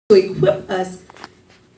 to equip us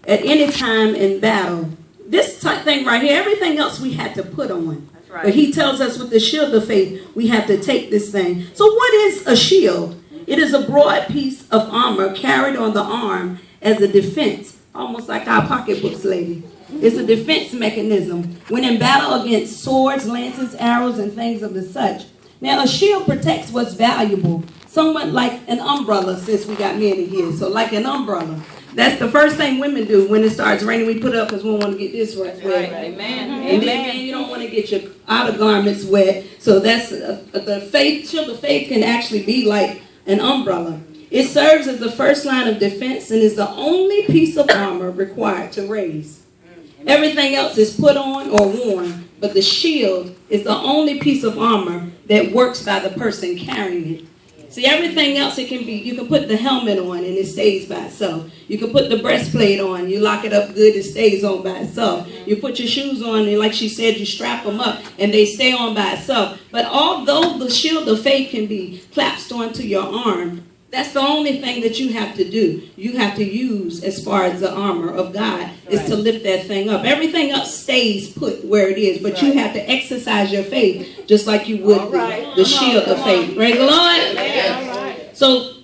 at any time in battle. This type thing right here, everything else we had to put on. That's right. But he tells us with the shield of faith, we have to take this thing. So what is a shield? It is a broad piece of armor carried on the arm as a defense, almost like our pocketbooks, lady. It's a defense mechanism when in battle against swords, lances, arrows, and things of the such. Now, a shield protects what's valuable, somewhat like an umbrella, since we got men in here. So like an umbrella. That's the first thing women do when it starts raining. We put up because we don't want to get this wet. Right. Amen. And then you don't want to get your outer garments wet. So that's the faith. Shield of faith can actually be like an umbrella. It serves as the first line of defense and is the only piece of armor required to raise. Everything else is put on or worn, but the shield is the only piece of armor that works by the person carrying it. See, everything else it can be, you can put the helmet on and it stays by itself. You can put the breastplate on, you lock it up good, it stays on by itself. You put your shoes on and like she said, you strap them up and they stay on by itself. But although the shield of faith can be clasped onto your arm, that's the only thing that you have to do. You have to use as far as the armor of God is to lift that thing up. Everything else stays put where it is, but you have to exercise your faith just like you would the shield of faith. Praise the Lord. So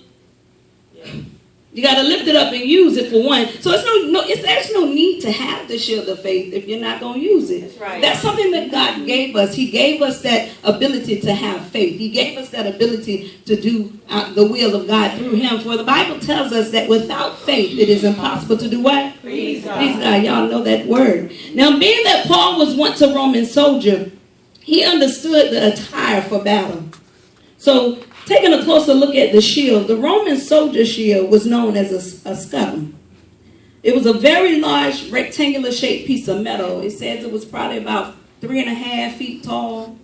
you got to lift it up and use it for one. So there's no need to have the shield of faith if you're not going to use it. That's something that God gave us. He gave us that ability to have faith. He gave us that ability to do the will of God through him. For the Bible tells us that without faith, it is impossible to do what? Please God. Y'all know that word. Now, being that Paul was once a Roman soldier, he understood the attire for battle. So, taking a closer look at the shield, the Roman soldier shield was known as a scutum. It was a very large rectangular shaped piece of metal. It says it was probably about 3.5 feet tall.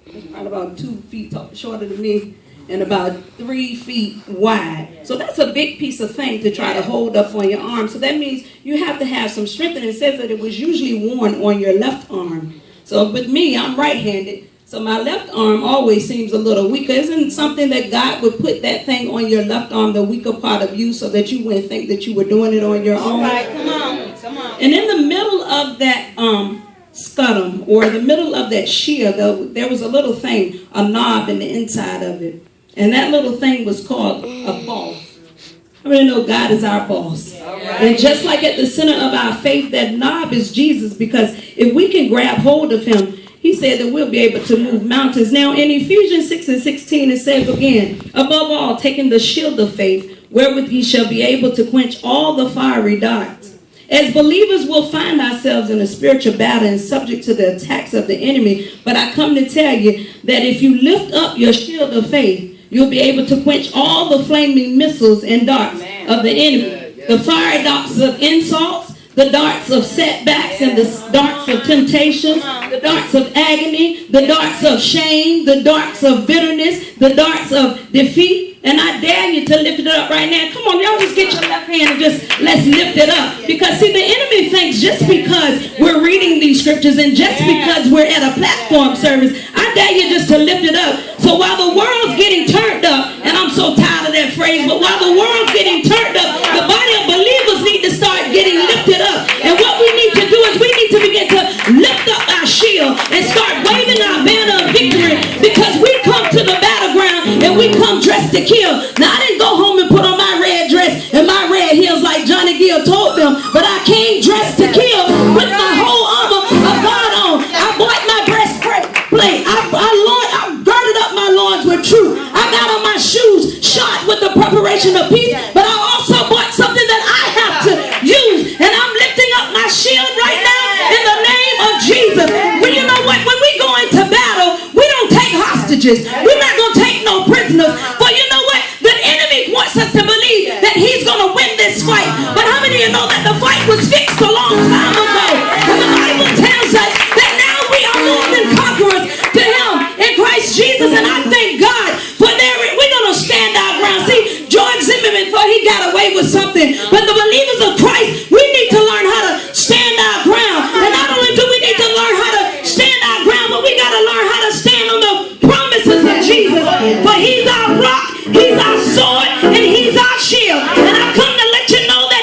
It was probably about 2 feet tall, shorter than me, and about 3 feet wide. So that's a big piece of thing to try to hold up on your arm. So that means you have to have some strength. And it says that it was usually worn on your left arm. So with me, I'm right-handed. So my left arm always seems a little weaker. Isn't it something that God would put that thing on your left arm, the weaker part of you, so that you wouldn't think that you were doing it on your own? All right, come on. And in the middle of that scutum, or the middle of that shield, there was a little thing, a knob in the inside of it. And that little thing was called a boss. I really know God is our boss. And just like at the center of our faith, that knob is Jesus, because if we can grab hold of him, he said that we'll be able to move mountains. Now, in Ephesians 6:16, it says again, above all, taking the shield of faith, wherewith ye shall be able to quench all the fiery darts. As believers, we'll find ourselves in a spiritual battle and subject to the attacks of the enemy. But I come to tell you that if you lift up your shield of faith, you'll be able to quench all the flaming missiles and darts of the enemy. The fiery darts of insults, the darts of setbacks and the darts of temptations, the darts of agony, the darts of shame, the darts of bitterness, the darts of defeat. And I dare you to lift it up right now. Come on, y'all just get your left hand and just let's lift it up. Because see, the enemy thinks just because we're reading these scriptures and just because we're at a platform service, I dare you just to lift it up. So while the world's getting turned up, and I'm so tired of that phrase, but while the world's getting turned up, the body of believers need to start getting lifted up. And what we need to do is we need to begin to lift up our shield and start waving our banner of victory, because we come to the battleground and we come dressed to kill. Now, I didn't go home and put on my red dress and my red heels like Johnny Gill told them, but I came dressed to kill with my whole armor of God on. I bought my breastplate. I girded up my loins with truth. I got on my shoes shod with the preparation of peace, but I also bought something that I have to use, and I'm lifting up my shield right now in the name of Jesus. Well, you know what? When we go into battle, we don't take hostages. We're not going to take no prisoners. But you know what? The enemy wants us to believe that he's going to win this fight. But how many of you know that the fight was fixed a long time ago? And the Bible tells us that now we are more than conquerors to him in Christ Jesus. And I thank God for we're going to stand our ground. See, George Zimmerman thought he got away with something. But the believers of Christ, we need to learn how to stand our ground. And not only do we need to learn how to stand our ground, but we got to learn how to stand on the promises of Jesus. For he's our rock, he's our sword, and he's our shield. And I come to let you know that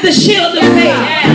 the shield of faith.